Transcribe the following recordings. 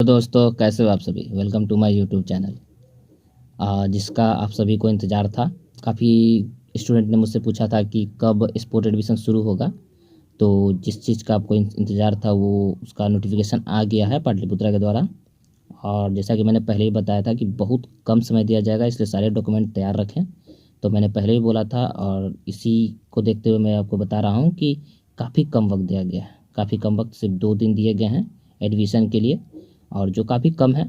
तो दोस्तों कैसे हो आप सभी। Welcome to my YouTube channel जिसका आप सभी को इंतज़ार था। काफ़ी स्टूडेंट ने मुझसे पूछा था कि कब स्पोर्ट एडमिशन शुरू होगा। तो जिस चीज़ का आपको इंतज़ार था वो उसका नोटिफिकेशन आ गया है पाटलिपुत्रा के द्वारा। और जैसा कि मैंने पहले ही बताया था कि बहुत कम समय दिया जाएगा, इसलिए सारे डॉक्यूमेंट तैयार रखें। तो मैंने पहले ही बोला था और इसी को देखते हुए मैं आपको बता रहा हूँ कि काफ़ी कम वक्त दिया गया है। काफ़ी कम वक्त, सिर्फ 2 दिन दिए गए हैं एडमिशन के लिए, और जो काफ़ी कम है।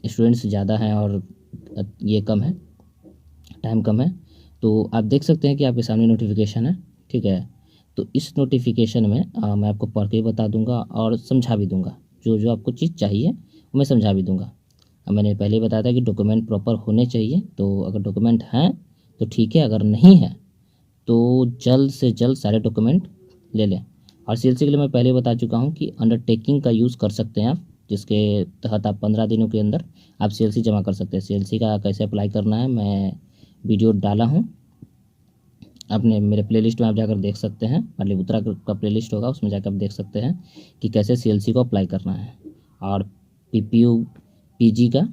स्टूडेंट्स ज़्यादा हैं और ये कम है, टाइम कम है। तो आप देख सकते हैं कि आपके सामने नोटिफिकेशन है, ठीक है। तो इस नोटिफिकेशन में मैं आपको पढ़ के भी बता दूंगा और समझा भी दूंगा। जो जो आपको चीज़ चाहिए वो मैं समझा भी दूंगा। अब मैंने पहले ही बताया था कि डॉक्यूमेंट प्रॉपर होने चाहिए। तो अगर डॉक्यूमेंट हैं तो ठीक है, अगर नहीं है तो जल्द से जल्द सारे डॉक्यूमेंट ले लें। और सीएलसी के लिए मैं पहले ही बता चुका हूँ कि अंडरटेकिंग का यूज़ कर सकते हैं आप, जिसके तहत आप 15 दिनों के अंदर आप सीएलसी जमा कर सकते हैं। सीएलसी का कैसे अप्लाई करना है मैं वीडियो डाला हूँ अपने मेरे प्लेलिस्ट में, आप जाकर देख सकते हैं। पाटलिपुत्रा का प्लेलिस्ट होगा, उसमें जाकर आप देख सकते हैं कि कैसे सीएलसी को अप्लाई करना है। और पीपीयू पीजी का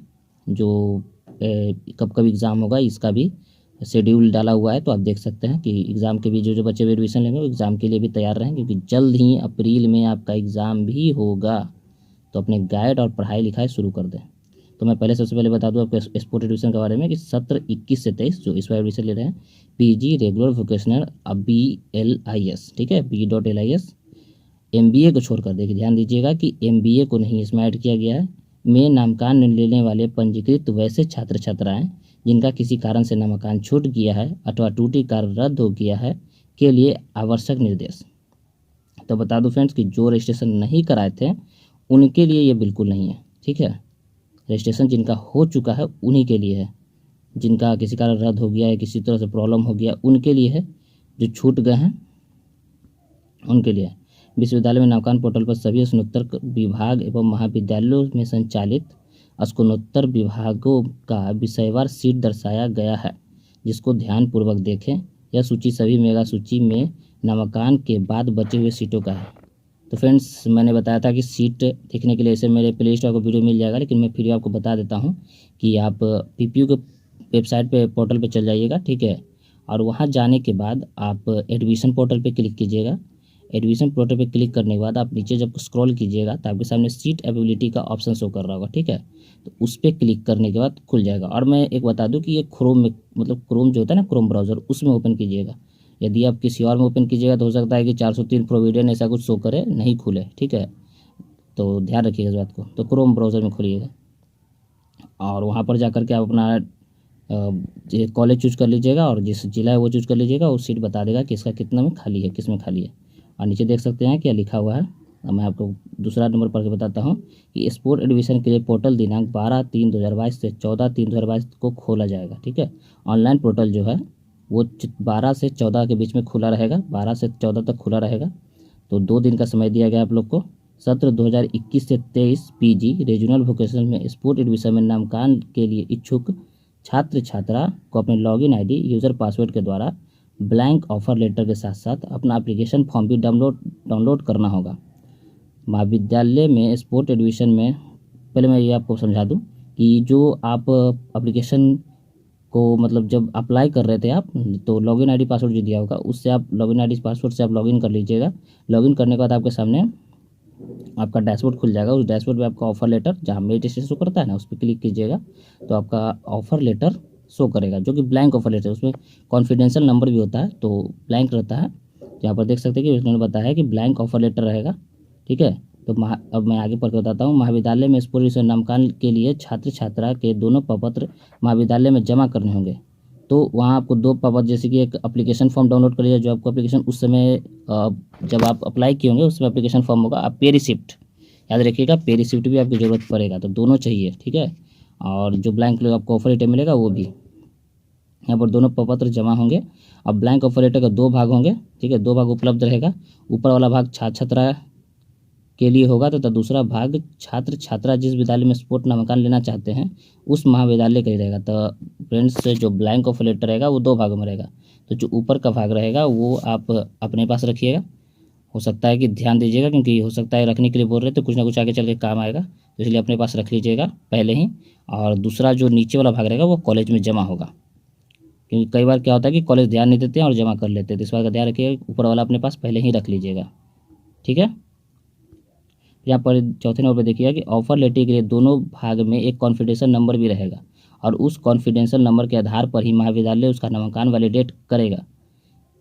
जो कब कब एग्ज़ाम होगा इसका भी शेड्यूल डाला हुआ है। तो आप देख सकते हैं कि एग्ज़ाम के भी जो जो बच्चे भी एडमिशन लेंगे वो एग्ज़ाम के लिए भी तैयार रहें, क्योंकि जल्द ही अप्रैल में आपका एग्ज़ाम भी होगा। तो अपने गाइड और पढ़ाई लिखाई शुरू कर दें। तो मैं पहले सबसे पहले बता दूं आपको स्पोर्ट एडमिशन के बारे में कि सत्र 21 से 23 जो इस बार एडमिशन ले रहे हैं पीजी रेगुलर वोकेशनल BLIS, ठीक है, B.LIS MBA को छोड़कर, देखिए ध्यान दीजिएगा कि MBA को नहीं इसमें ऐड किया गया है, में नामकान लेने वाले पंजीकृत वैसे छात्र छात्राएं जिनका किसी कारण से नामकान छूट गया है अथवा टूटी कार्य रद्द हो गया है के लिए आवश्यक निर्देश। तो बता दूं फ्रेंड्स कि जो रजिस्ट्रेशन नहीं कराए थे उनके लिए ये बिल्कुल नहीं है, ठीक है। रजिस्ट्रेशन जिनका हो चुका है उन्हीं के लिए है। जिनका किसी कारण रद्द हो गया है, किसी तरह से प्रॉब्लम हो गया, उनके लिए है। जो छूट गए हैं उनके लिए है। विश्वविद्यालय में नामकान पोर्टल पर सभी स्नातक विभाग एवं महाविद्यालयों में संचालित स्नातकोत्तर विभागों का विषयवार सीट दर्शाया गया है, जिसको ध्यानपूर्वक देखें। यह सूची सभी मेगा सूची में नामांकन के बाद बचे हुए सीटों का है। तो फ्रेंड्स मैंने बताया था कि सीट देखने के लिए इसे मेरे प्ले लिस्ट आपको वीडियो मिल जाएगा, लेकिन मैं फिर भी आपको बता देता हूँ कि आप पीपीयू के वेबसाइट पे पोर्टल पे चल जाइएगा, ठीक है। और वहाँ जाने के बाद आप एडमिशन पोर्टल पे क्लिक कीजिएगा। एडमिशन पोर्टल पे क्लिक करने के बाद आप नीचे जब स्क्रॉल कीजिएगा तो आपके सामने सीट अवेलेबिलिटी का ऑप्शन शो कर रहा होगा, ठीक है। तो उस पर क्लिक करने के बाद खुल जाएगा। और मैं एक बता दूं कि ये क्रोम में, मतलब क्रोम जो होता है ना, क्रोम ब्राउज़र, उसमें ओपन कीजिएगा। यदि आप किसी और में ओपन कीजिएगा तो हो सकता है कि 403 प्रोविडेंट ऐसा कुछ शो करे, नहीं खुले, ठीक है। तो ध्यान रखिएगा इस बात को। तो क्रोम ब्राउज़र में खोलिएगा और वहाँ पर जाकर के आप अपना कॉलेज चूज कर लीजिएगा और जिस जिला है वो चूज कर लीजिएगा। वो सीट बता देगा कि इसका कितना में खाली है, किस में खाली है। और नीचे देख सकते हैं क्या लिखा हुआ है। अब मैं आपको दूसरा नंबर पढ़ के बताता हूँ कि स्पोर्ट एडमिशन के लिए पोर्टल दिनांक 12/3/2022 से 14/3/2022 को खोला जाएगा, ठीक है। ऑनलाइन पोर्टल जो है वो 12 से 14 के बीच में खुला रहेगा, 12 से 14 तक खुला रहेगा। तो 2 दिन का समय दिया गया आप लोग को। सत्र 2021 से 23 पीजी रीजनल वोकेशनल में स्पोर्ट एडमिशन में नामकान के लिए इच्छुक छात्र छात्रा को अपने लॉगिन आईडी यूज़र पासवर्ड के द्वारा ब्लैंक ऑफर लेटर के साथ साथ अपना एप्लीकेशन फॉर्म भी डाउनलोड करना होगा। महाविद्यालय में स्पोर्ट एडमिशन में, पहले मैं ये आपको समझा दूं कि जो आप एप्लीकेशन को, मतलब जब अप्लाई कर रहे थे आप, तो लॉगिन आईडी पासवर्ड जो दिया होगा उससे आप लॉगिन आईडी पासवर्ड से आप लॉगिन कर लीजिएगा। लॉगिन करने के बाद आपके सामने आपका डैशबोर्ड खुल जाएगा। उस डैशबोर्ड पे आपका ऑफर लेटर, जहाँ मेरिट स्टेटस शो करता है ना, उस पर क्लिक कीजिएगा तो आपका ऑफर लेटर शो करेगा, जो कि ब्लैंक ऑफर लेटर है। उसमें कॉन्फिडेंशियल नंबर भी होता है, तो ब्लैंक रहता है। यहाँ पर देख सकते हैं कि उन्होंने बताया है कि ब्लैंक ऑफर लेटर रहेगा, ठीक है। तो अब मैं आगे पढ़ के बताता हूँ। महाविद्यालय में स्पोर्ट नामकान के लिए छात्र छात्रा के दोनों प्रपत्र महाविद्यालय में जमा करने होंगे। तो वहाँ आपको 2 प्रपत्र, जैसे कि एक एप्लीकेशन फॉर्म डाउनलोड कर लिया, जो आपको एप्लीकेशन उस समय जब आप अप्लाई किए होंगे उस समय एप्लीकेशन फॉर्म होगा। आप पे रिसिप्ट याद रखिएगा, पे रिसिप्ट भी आपकी ज़रूरत पड़ेगा, तो दोनों चाहिए, ठीक है। और जो ब्लैंक आपको ऑफर लेटर मिलेगा वो भी, यहाँ पर दोनों प्रपत्र जमा होंगे। अब ब्लैंक ऑफर लेटर का 2 भाग होंगे, ठीक है, 2 भाग उपलब्ध रहेगा। ऊपर वाला भाग छात्र छात्रा के लिए होगा तथा दूसरा भाग छात्र छात्रा जिस विद्यालय में स्पोर्ट नामांकन लेना चाहते हैं उस महाविद्यालय का ही रहेगा। तो फ्रेंड्स जो ब्लैंक ऑफर लेटर रहेगा वो 2 भागों में रहेगा। तो जो ऊपर का भाग रहेगा वो आप अपने पास रखिएगा। हो सकता है कि ध्यान दीजिएगा, क्योंकि हो सकता है रखने के लिए बोल रहे तो कुछ ना कुछ आगे चल के काम आएगा। तो इसलिए अपने पास रख लीजिएगा पहले ही। और दूसरा जो नीचे वाला भाग रहेगा वो कॉलेज में जमा होगा, क्योंकि कई बार क्या होता है कि कॉलेज ध्यान नहीं देते हैं और जमा कर लेते हैं, तो इस बात का ध्यान रखिएगा, ऊपर वाला अपने पास पहले ही रख लीजिएगा। ठीक है। यहाँ पर चौथे नंबर पर देखिएगा कि ऑफर लेटर के लिए दोनों भाग में एक कॉन्फिडेंशियल नंबर भी रहेगा, और उस कॉन्फिडेंशियल नंबर के आधार पर ही महाविद्यालय उसका नामांकन वैलिडेट करेगा।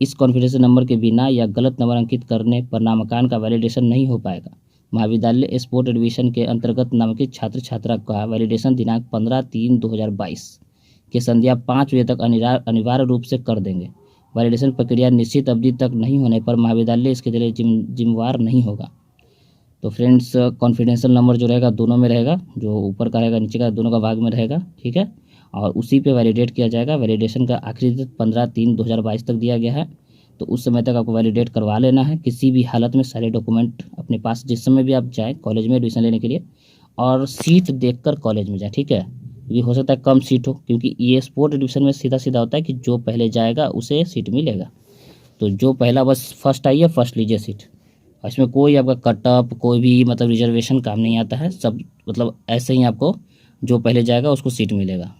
इस कॉन्फिडेंशियल नंबर के बिना या गलत नंबर अंकित करने पर नामांकन का वैलिडेशन नहीं हो पाएगा। महाविद्यालय स्पोर्ट एडमिशन के अंतर्गत नामांकित छात्र छात्रा का वैलिडेशन दिनांक 15/3/2022 की संध्या 5 बजे तक अनिवार्य रूप से कर देंगे। वैलिडेशन प्रक्रिया निश्चित अवधि तक नहीं होने पर महाविद्यालय इसके लिए जिम्मेवार नहीं होगा। तो फ्रेंड्स, कॉन्फिडेंशियल नंबर जो रहेगा दोनों में रहेगा, जो ऊपर का रहेगा नीचे का दोनों का भाग में रहेगा। ठीक है। और उसी पे वैलिडेट किया जाएगा। वैलिडेशन का आखिरी डेट 15/3/2022 तक दिया गया है, तो उस समय तक आपको वैलिडेट करवा लेना है। किसी भी हालत में सारे डॉक्यूमेंट अपने पास, जिस समय भी आप जाएँ कॉलेज में एडमिशन लेने के लिए, और सीट देखकर कॉलेज में जाए। ठीक है। क्योंकि हो सकता है कम सीट हो, क्योंकि ये स्पोर्ट एडमिशन में सीधा सीधा होता है कि जो पहले जाएगा उसे सीट मिलेगा। तो जो पहला बस फर्स्ट आई है फर्स्ट लीजिए सीट। और इसमें कोई आपका कट ऑफ, कोई भी मतलब रिजर्वेशन काम नहीं आता है। सब मतलब ऐसे ही आपको जो पहले जाएगा उसको सीट मिलेगा।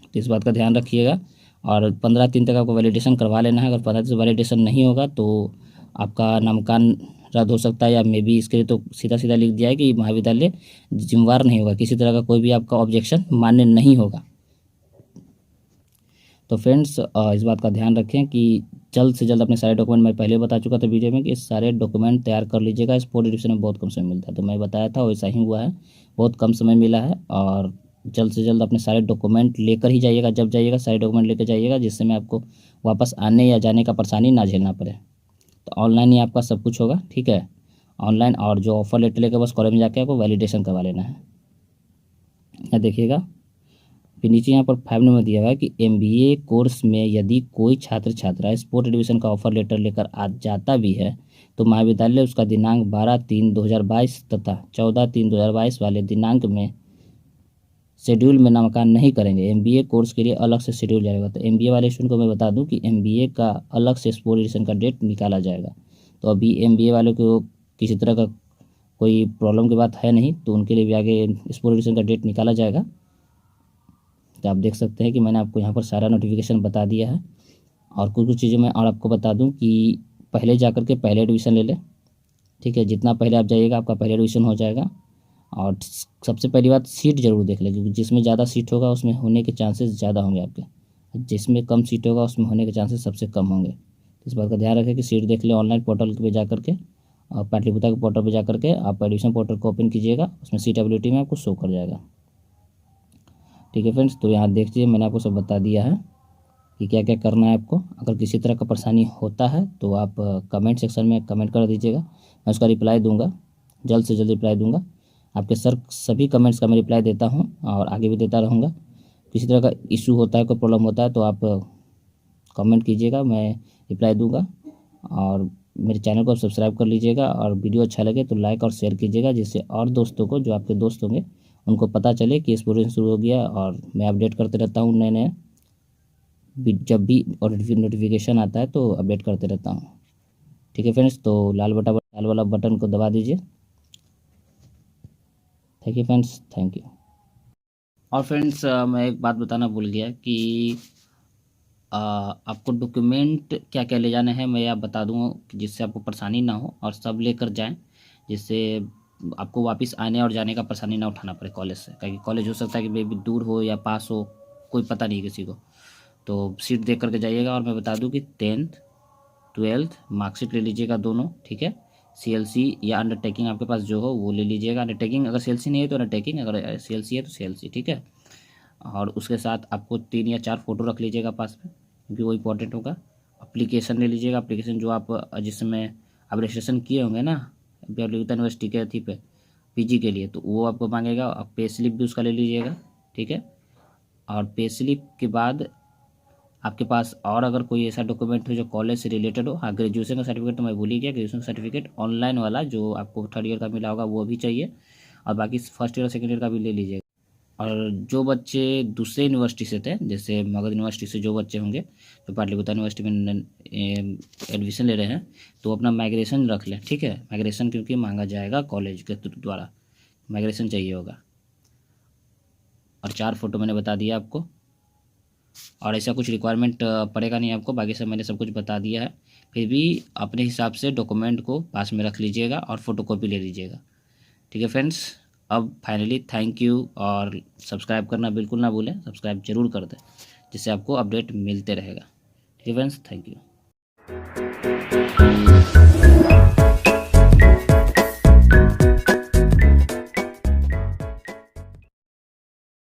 तो इस बात का ध्यान रखिएगा। और 15/3 तक आपको वैलिडेशन करवा लेना है। अगर 15 से वैलिडेशन नहीं होगा तो आपका नामांकन रद्द हो सकता है, या मे बी इसके लिए तो सीधा सीधा लिख दिया है कि महाविद्यालय जिम्मेवार नहीं होगा, किसी तरह का कोई भी आपका ऑब्जेक्शन मान्य नहीं होगा। तो फ्रेंड्स, इस बात का ध्यान रखें कि जल्द से जल्द अपने सारे डॉक्यूमेंट, मैं पहले बता चुका था वीडियो में कि सारे डॉक्यूमेंट तैयार कर लीजिएगा। स्पोर्ट एडमिशन में बहुत कम समय मिलता है, तो मैं बताया था वैसा ही हुआ है, बहुत कम समय मिला है। और जल्द से जल्द अपने सारे डॉक्यूमेंट लेकर ही जाइएगा। जब जाइएगा सारे डॉक्यूमेंट लेकर जाइएगा, जिससे मैं आपको वापस आने या जाने का परेशानी ना झेलना पड़े। तो ऑनलाइन ही आपका सब कुछ होगा। ठीक है, ऑनलाइन। और जो ऑफर लेटर लेकर बस कॉलेज में जाके आपको वैलिडेशन करवा लेना है। यहाँ देखिएगा, फिर नीचे यहाँ पर 5 नंबर दिया हुआ है कि एमबीए कोर्स में यदि कोई छात्र छात्रा स्पोर्ट एडमिशन का ऑफर लेटर लेकर आ जाता भी है, तो महाविद्यालय उसका दिनांक 12/3/2022 तथा 14/3/2022 वाले दिनांक में शेड्यूल में नामांकन नहीं करेंगे। एमबीए कोर्स के लिए अलग से शेड्यूल जाएगा। तो एमबीए वाले स्टूडेंट को मैं बता दूं कि एमबीए का अलग से स्पोर्ट एडिशन का डेट निकाला जाएगा। तो अभी एमबीए वालों को किसी तरह का कोई प्रॉब्लम की बात है नहीं, तो उनके लिए भी आगे स्पोर्ट एडिशन का डेट निकाला जाएगा। तो आप देख सकते हैं कि मैंने आपको यहाँ पर सारा नोटिफिकेशन बता दिया है। और कुछ कुछ चीज़ें मैं और आपको बता दूँ कि पहले जा कर के पहले एडमिशन ले लें। ठीक है, जितना पहले आप जाइएगा आपका पहले एडमिशन हो जाएगा। और सबसे पहली बात, सीट जरूर देख लें, क्योंकि जिसमें ज़्यादा सीट होगा उसमें होने के चांसेस ज़्यादा होंगे आपके, जिसमें कम सीट होगा उसमें होने के चांसेस सबसे कम होंगे। तो इस बात का ध्यान रखें कि सीट देख लें। ऑनलाइन पोर्टल पे जा करके और पाटलिपुत्र के पोर्टल पे जा करके आप एडमिशन पोर्टल को ओपन कीजिएगा, उसमें सीट अवेलेबिलिटी में आपको शो कर जाएगा। ठीक है फ्रेंड्स, तो यहाँ देख लीजिए, मैंने आपको सब बता दिया है कि क्या क्या करना है आपको। अगर किसी तरह का परेशानी होता है तो आप कमेंट सेक्शन में कमेंट कर दीजिएगा, मैं उसका रिप्लाई दूंगा, जल्द से जल्द रिप्लाई दूंगा। आपके सभी कमेंट्स का मैं रिप्लाई देता हूं और आगे भी देता रहूँगा। किसी तरह का इशू होता है, कोई प्रॉब्लम होता है तो आप कमेंट कीजिएगा, मैं रिप्लाई दूंगा। और मेरे चैनल को सब्सक्राइब कर लीजिएगा, और वीडियो अच्छा लगे तो लाइक और शेयर कीजिएगा, जिससे और दोस्तों को, जो आपके दोस्त होंगे, उनको पता चले कि स्टूडेंट शुरू हो गया। और मैं अपडेट करते रहता हूँ नए नए, जब भी और नोटिफिकेशन आता है तो अपडेट करते रहता हूँ। ठीक है फ्रेंड्स, तो लाल वाला बटन को दबा दीजिए। Thank you friends, thank you. और फ्रेंड्स, मैं एक बात बताना भूल गया कि आपको डॉक्यूमेंट क्या क्या ले जाने हैं, मैं आप बता दूँ जिससे आपको परेशानी ना हो और सब लेकर जाएं, जिससे आपको वापस आने और जाने का परेशानी ना उठाना पड़े कॉलेज से। क्योंकि कॉलेज हो सकता है कि बेबी दूर हो या पास हो, कोई पता नहीं किसी को। तो सीट देख करके जाइएगा। और मैं बता दूं कि 10th 12th मार्कशीट ले लीजिएगा दोनों। ठीक है, सीएलसी या अंडरटेकिंग आपके पास जो हो वो ले लीजिएगा। अंडरटेकिंग अगर सीएलसी नहीं है तो अंडरटेकिंग, अगर सीएलसी है तो सीएलसी। ठीक है, और उसके साथ आपको 3 या 4 फोटो रख लीजिएगा पास में, क्योंकि वो इंपॉर्टेंट होगा। अप्लीकेशन ले लीजिएगा, अप्लीकेशन जो आप जिसमें आप रजिस्ट्रेशन किए होंगे ना बेलूता यूनिवर्सिटी के अथी पे पीजी के लिए, तो वो आपको मांगेगा। और पे स्लिप भी उसका ले लीजिएगा। ठीक है, और पे स्लिप के बाद आपके पास और अगर कोई ऐसा डॉक्यूमेंट हो जो कॉलेज से रिलेटेड हो, हाँ ग्रेजुएशन का सर्टिफिकेट तो मैं भूल ही गया, ग्रेजुएशन सर्टिफिकेट ऑनलाइन वाला जो आपको 3rd ईयर का मिला होगा वो भी चाहिए, और बाकी 1st ईयर और 2nd ईयर का भी ले लीजिएगा। और जो बच्चे दूसरे यूनिवर्सिटी से थे, जैसे मगध यूनिवर्सिटी से जो बच्चे होंगे जो पाटलिपुत्र यूनिवर्सिटी में एडमिशन ले रहे हैं, तो अपना माइग्रेशन रख लें। ठीक है, माइग्रेशन क्योंकि मांगा जाएगा कॉलेज के द्वारा, माइग्रेशन चाहिए होगा, और 4 फ़ोटो मैंने बता दिया आपको। और ऐसा कुछ रिक्वायरमेंट पड़ेगा नहीं आपको, बाकी सब मैंने सब कुछ बता दिया है। फिर भी अपने हिसाब से डॉक्यूमेंट को पास में रख लीजिएगा और फ़ोटोकॉपी ले लीजिएगा। ठीक है फ्रेंड्स, अब फाइनली थैंक यू, और सब्सक्राइब करना बिल्कुल ना भूलें, सब्सक्राइब जरूर कर दें जिससे आपको अपडेट मिलते रहेगा। ठीक है फ्रेंड्स, थैंक यू।